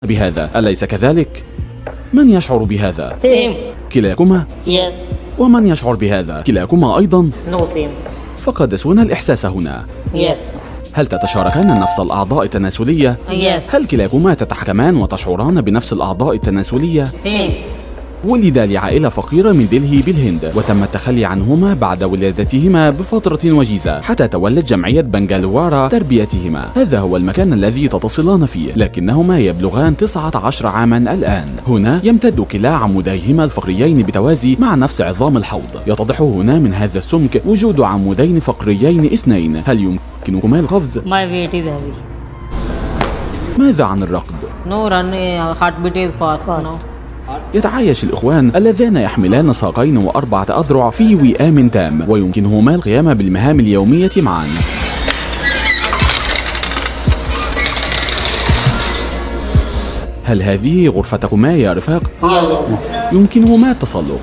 بهذا، أليس كذلك؟ من يشعر بهذا؟ Same. كلاكما؟ Yes. ومن يشعر بهذا؟ كلاكما أيضا؟ No same. فقدسونا الإحساس هنا. Yes. هل تتشاركان نفس الأعضاء التناسلية؟ Yes. هل كلاكما تتحكمان وتشعران بنفس الأعضاء التناسلية؟ Same. ولدا لعائلة فقيرة من دلهي بالهند، وتم التخلي عنهما بعد ولادتهما بفترة وجيزة حتى تولت جمعية بنغالوارا تربيتهما. هذا هو المكان الذي تتصلان فيه، لكنهما يبلغان 19 عاما الآن. هنا يمتد كلا عموديهما الفقريين بتوازي مع نفس عظام الحوض. يتضح هنا من هذا السمك وجود عمودين فقريين اثنين. هل يمكنكما القفز؟ My weight is heavy. ماذا عن الركض؟ No run. Heartbeat is fast. No. يتعايش الإخوان اللذان يحملان ساقين وأربعة أذرع في وئام تام، ويمكنهما القيام بالمهام اليومية معا. هل هذه غرفتكما يا رفاق؟ يمكنهما التسلق،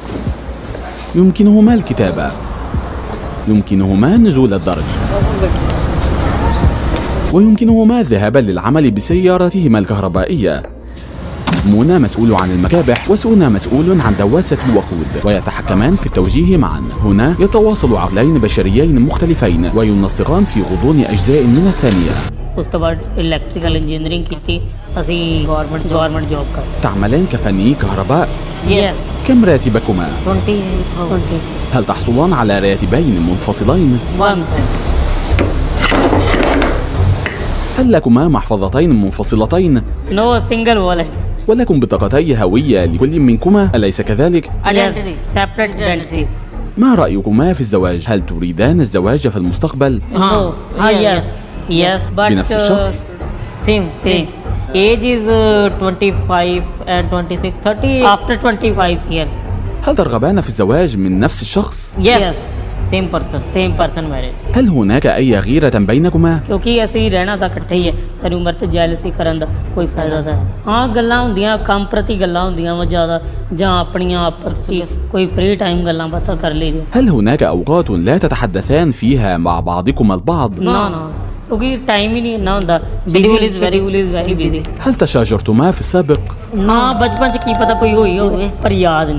يمكنهما الكتابة، يمكنهما نزول الدرج، ويمكنهما الذهاب للعمل بسيارتهما الكهربائية. مونا مسؤول عن المكابح وسونا مسؤول عن دواسة الوقود، ويتحكمان في التوجيه معا. هنا يتواصل عقلين بشريين مختلفين وينسقان في غضون أجزاء من الثانية. ਉਸ ਤੋਂ ਬਾਅਦ electrical engineering ਕੀਤੀ ਅਸੀਂ ਗਵਰਨਮੈਂਟ ਜੌਬ ਕਰ تعملان كفني كهرباء؟ Yes. كم راتبكما؟ 20,000. هل تحصلان على راتبين منفصلين؟ 1. هل لكما محفظتين منفصلتين؟ No single wallet. ولكم بطاقتي هوية لكل منكما، أليس كذلك؟ Identity. Separate identities. ما رأيكما في الزواج؟ هل تريدان الزواج في المستقبل؟ Yes. Yes. But بنفس الشخص؟ Same. Age is 25 and 26, 30 after 25 years. هل ترغبان في الزواج من نفس الشخص؟ Yes. Same person marriage. هل هناك أي غيرة بينكما؟ ਕਿਉਂਕਿ ਅਸੀਂ ਰਹਿਣਾ ਤਾਂ ਇਕੱਠੇ ਹੀ ਹੈ, ਸਾਰੀ ਉਮਰ ਤੇ ਜੈਲਸੀ ਕਰਨ ਦਾ ਕੋਈ ਫਾਇਦਾ ਤਾਂ ਹਾਂ ਗੱਲਾਂ ਹੁੰਦੀਆਂ ਕੰਮ ਪ੍ਰਤੀ ਗੱਲਾਂ ਹੁੰਦੀਆਂ ਵਾ ਜ਼ਿਆਦਾ ਜਾਂ ਆਪਣੀਆਂ ਆਪਸ ਵਿੱਚ ਕੋਈ ਫ੍ਰੀ ਟਾਈਮ ਗੱਲਾਂ ਬਾਤਾਂ ਕਰ ਲਈਦੀ هل هناك أوقات لا تتحدثان فيها مع بعضكما البعض؟ ਨਾ ਕਿਉਂਕਿ ਟਾਈਮ ਹੀ ਨਹੀਂ ਇੰਨਾ ਹੁੰਦਾ ਸ਼ਡਿਊਲ ਇਜ਼ ਵੈਰੀ ਬਿਜ਼ੀ هل تشاجرتما في السابق؟ ਨਾ ਬਚਪਨ ਚ ਕੀ ਪਤਾ ਕੋਈ ਹੋਈ ਹੋਵੇ ਪਰ ਯਾਦ ਨਹੀਂ